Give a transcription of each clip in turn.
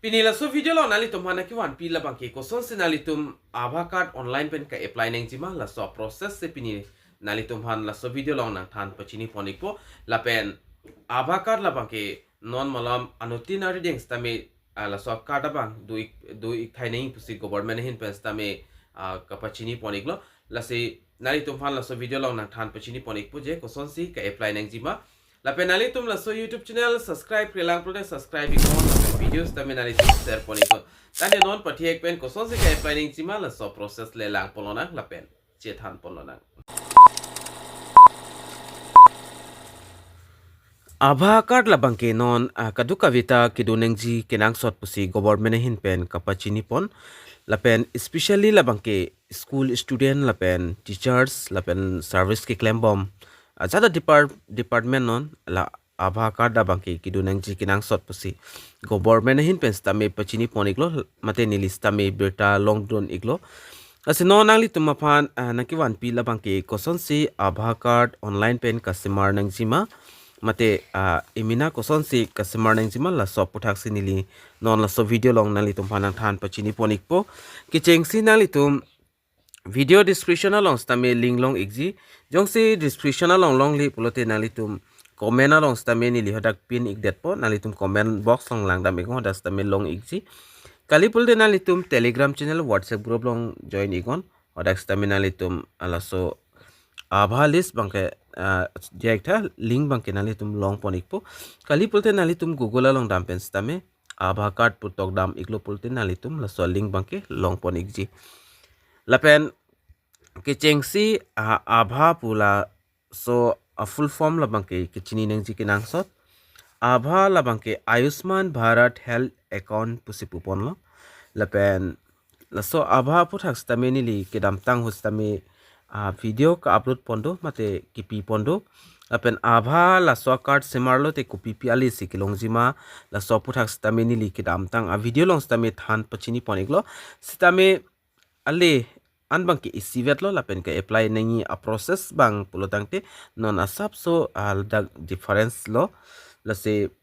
Pinilaso video lo nalitum hana kiwan pila bangki koson se nalitum ABHA card online pen ka apply neng jima la so process se pini nalitum han la so video lo nang than pachini ponikpo la pen ABHA card la bangki non malam anutin ari ding stame la so card bang du ik thai nei pusi government hin pen stame ka pachini poniklo la se nalitum han la so video lo nang than pachini ponikpo je koson si ka apply neng jima la penali tum la so YouTube channel subscribe krelang prode subscribe ikon la videos tame nali tum share poniko tane non pathi ek pen ko so se ka planning chima la so process le lang polona la pen che than polona ABHA card la bangke non kadu kavita Kedo Nangji Kenangsot pusi government hin pen kapachini pon la pen especially la bangke school student la pen teachers la pen service ke claim bom jada department non la ABHA card da bangke Kedo Nangji Kenangsot pusi government hin pen stame pachini pon iglo mate ni lista me beta long don iglo asino nangli tumaphan nakiwan pi la bangke koson si ABHA card online pen customer nangjima mate imina koson si customer nangjima la so puthak sinili non la so video long nali tumphanang than pachini ponikpo kicheng si nali tum video description along stame link long exi jongsi description along long li pulote nali tum comment along stame ni li hodak pin igdet po nali tum comment box long lang dam ikon hodak stame long exi kali pulte nali tum telegram channel whatsapp group long join ikon hodak stame nali tum ala so ABHA list bangke direct link bangke nali tum long ponik po kali pulte nali tum google along dam pen stame ABHA card putok dam iklo pulte nali tum la so link bangke long ponik ji lapen kechengsi ABHA pula so a full form labangke kichini nangji kenangsot ABHA labangke ayushman bharat health account pusi pupon lo lapen laso ABHA puthak stame nili kedam tang hustame video ka upload pondo mate kipi pondo lapen ABHA laso card semarlo te kopi piali sikilongjima laso puthak stame nili kedam tang a video long stame than pachini poniglo stame ale anbang ki isivet lo lapen ka apply nengi a process bang pulotang te non asap so dag difference lo lase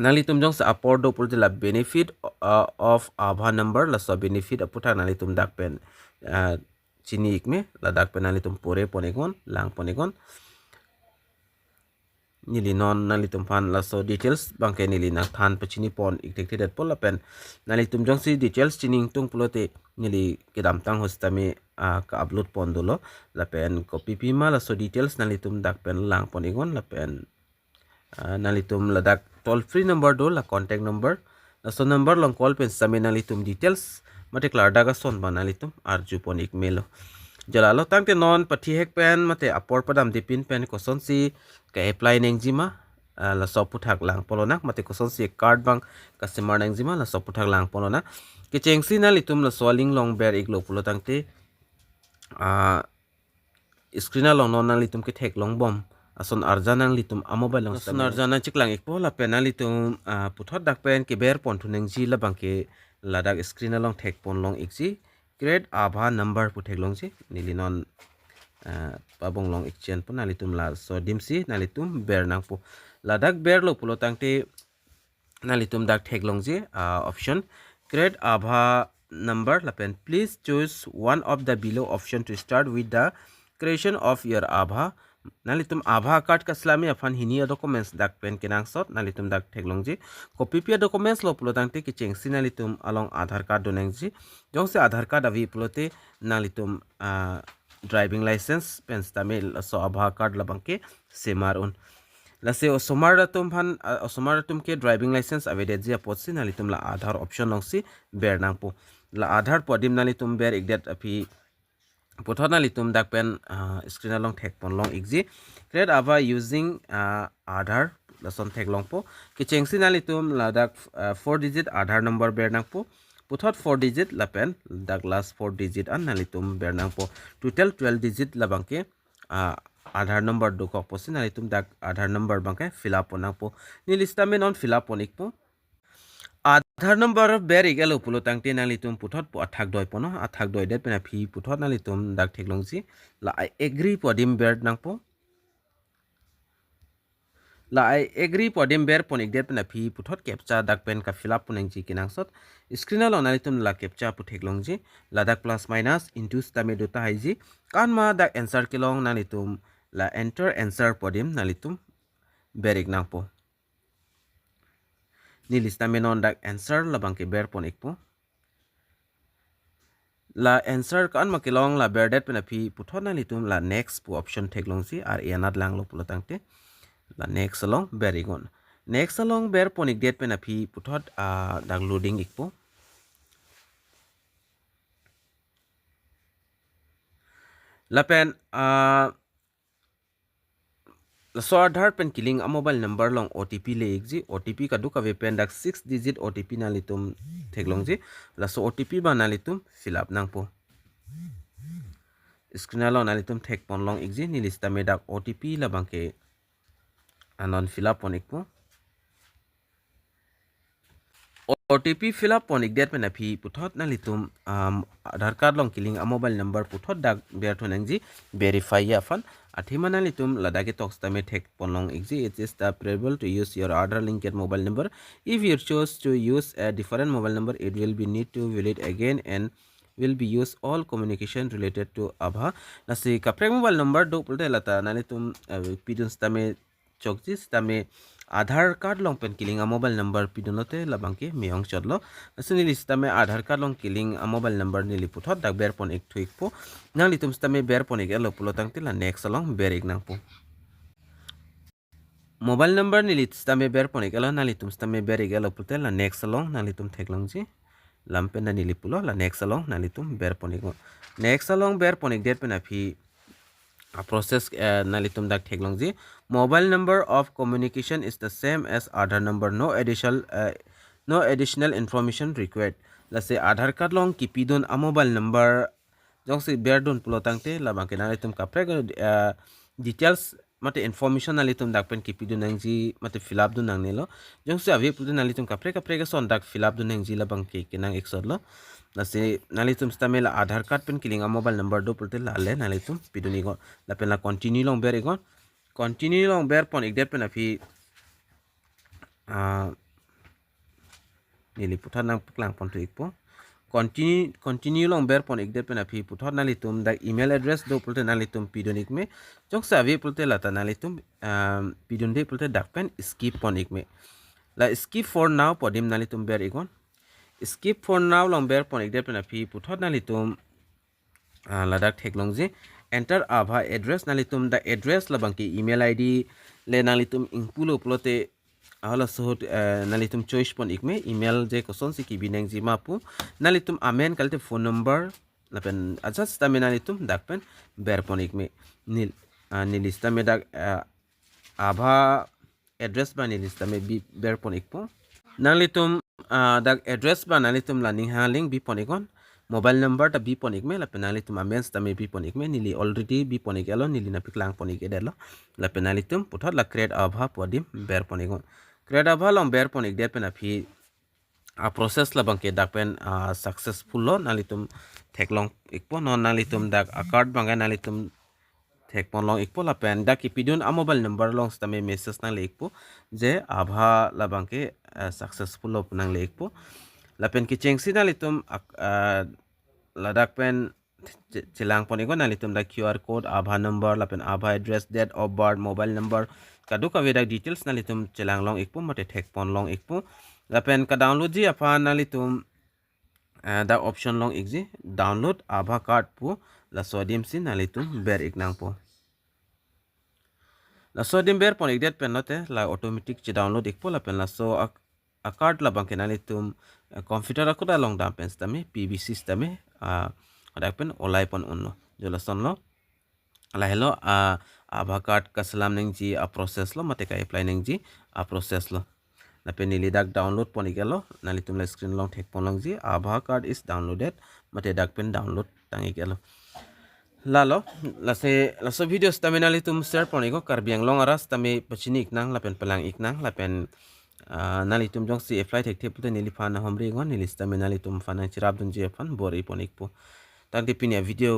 nali tum jong sa apordo pulte la benefit of ABHA number la so benefit aputha nali tum dak pen chini ikme la dak pen nali tum pore ponegon lang ponegon nili non nali tum fan la so details bangke nili na than pachini pon iktekted pol la pen nali tum jong si details chining tung pulote nili kedam tang hostame ka upload pon dolo la pen copy pima la so details nali tum dak pen lang ponegon la pen nali tum la dak toll free number do la contact number la so number long call pen same nali tum details mate klar daga son ba nali tum arju pon ik melo jalalo tangte non pathi hek pen mate apor padam dipin pen koson si ka apply nengjima la so puthak lang polona mate koson si card bang customer nengjima la so puthak lang polona kichengsi na litum la soling long ber iglo pulo tangte screen long non na litum ke thek long bom ason arjana litum mobile long ason arjana chiklang ikpo la penali tum puthot dak pen ke ber pon thunengji la bangke ladak screen long thek pon long ikji create ABHA number puthek long ji nilinon pabong long exchange pun nalitum la so dimsi nalitum ber nang po ladak ber lo pulo tangte nalitum dak thek long ji option create ABHA number lapen please choose one of the below option to start with the creation of your ABHA nalitum ABHA card ka slami afan hinia documents dak pen kenangsot nalitum dak theklong ji copy pia documents lo pulotang te kicheng sinalitum along Aadhaar card doneng ji jong se Aadhaar card avi pulote nalitum driving license pen stamil so ABHA card labangke semarun lase osomaratum phan osomaratum ke driving license avede ji apotsi nalitum la Aadhaar option long si bernang po la Aadhaar podim nalitum ber igdet api puthona litum dak pen screen along thek pon long exi create ABHA using Aadhaar lason thek long po kichengsi na litum la dak 4 digit Aadhaar number bernang po puthot 4 digit la pen dak last 4 digit an na litum bernang po total 12 digit la bangke Aadhaar number do ko po sin na litum dak Aadhaar number bangke fill up onang po ni lista me non fill up onik po Aadhaar number ber igelo pulo tangte nalitum puthot po athak doi pono athak doi det pena phi puthot nalitum dak theklongji la I agree po dim ber nang po la I agree podim ber ponik det pena phi puthot captcha dak pen ka fill up puneng ji kinangsot screen lo nalitum la captcha puthek longji la dak plus minus into stame dota haiji kan ma dak answer kilong nalitum la enter answer podim nalitum berik nangpo ni lista menon dak answer la bangke ber ponik po la answer kan makilong la berdet pena phi puthot nalitum la next pu option theklong si ar enat lang lo pulotangte la next along berigon next along ber ponik det pena phi puthot dak loading ikpo la pen la so adhar pen killing a mobile number long OTP le ekji OTP ka duka ve pen dak 6 digit OTP nalitum theklong ji la so OTP ba nalitum fill up nangpo screen lo nalitum thek pon long ekji ni lista me dak OTP la bangke anon fill up ponik po OTP fill up ponik det pena phi puthot nalitum Aadhaar card long killing a mobile number puthot dak ber thonangji verify ya fan athima nalitum ladake talks tame thek ponlong exi it is preferable to use your Aadhaar linked mobile number if you choose to use a different mobile number it will be need to valid again and will be use all communication related to ABHA nasi kapre mobile number do pulte lata nalitum pidun tame chokjis tame Aadhaar card long pen killing a mobile number pidonote labangke meong chodlo asuni lista me Aadhaar card long killing a mobile number nili puthot dak ber pon ek thuik po nang litum sta me ber pon ek elo pulotang tila next along ber ek nang po mobile number nili sta me ber pon ek elo nang litum sta me ber ek elo putel la next along nang litum theklong ji lampe na nili pulo la next along nang litum ber pon ek next along ber pon ek det pena phi a process nalitum dak theklong ji mobile number of communication is the same as Aadhaar number no additional information required la se Aadhaar card long kipidon a mobile number jong se berdon pulotangte la bangke nalitum kapre details mate information nalitum dak pen kipidon nangji mate fill up dun nangnelo jong se ave pudun nalitum kapre ga son dak fill up dun nangji la bangke kenang exodlo nasi nalitum stamela Aadhaar card pen killing a mobile number do pulte la le nalitum piduni go la pen la continue long ber egon continue long ber pon ek det pen afi nili puthot nang paklang pon tu ikpo continue long ber pon ek det pen afi puthot nalitum da email address do pulte nalitum pidonik me jok sa ave pulte la ta nalitum pidon de pulte dak pen skip pon ik me la skip for now podim nalitum ber egon skip for now long ber pon ek det pen afi puthot nalitum ladak theklong ji enter ABHA address nalitum the address labangki email id le nalitum ingpulo plote hala sohot nalitum choice pon ikme email je koson si ki bineng ji mapu nalitum amen kalte phone number lapen adjust ta nalitum dakpen ber pon ikme nilista me dak ABHA address ba nilista me bi ber pon ikpo nalitum dak address ba nalitum laning haling bi pon ikon mobile number ta bi ponik me la penali tum amens ta me bi ponik me nili already bi ponik elo nili na piklang ponik edelo la penali tum puthot la create ABHA podim ber ponik create ABHA long ber ponik der pena phi a process la bangke dak pen successful lo nali tum theklong ikpo non nali tum dak card banga nali tum thek pon long ikpo la pen dak ipidun a mobile number long sta me message na le ikpo je ABHA la bangke successful lo punang le ikpo la pen ki chengsi nalitum ladak pen chilang ponigo nalitum da QR code ABHA number la pen ABHA address date of birth mobile number kadu ka vedak details nalitum chilang long ikpo mate thek pon long ikpo la pen ka download ji apa nalitum da option long ikji download ABHA card pu la sodim sin nalitum ber iknang po la sodim ber pon ikdet pen note la automatic chi download ikpo la pen la so a card la bangke nalitum computer aku da long dam pen stame PB system ada pen olai pon unno jola sonlo la hello ABHA card ka salam neng ji a process lo mate ka apply neng ji a process lo na pen nili dak download pon igelo nalitum la screen long thek pon long ji ABHA card is downloaded mate dak pen download tang igelo lalo la so video stame nalitum share pon igo karbiang long aras tame pachini iknang la pen pelang iknang la pen nalitum jong si apply thek thep nili phana homri ngon nili sta me nalitum phana chirab dun je phan bori ponik po tang ti pinia video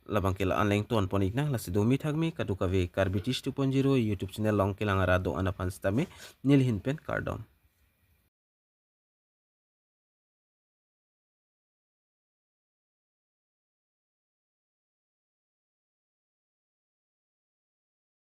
labang ke la anleng ton ponik na lasi domi thagmi kaduka ve karbitis 2.0 YouTube channel long ke langara do anapan stame nil hinpen kardom.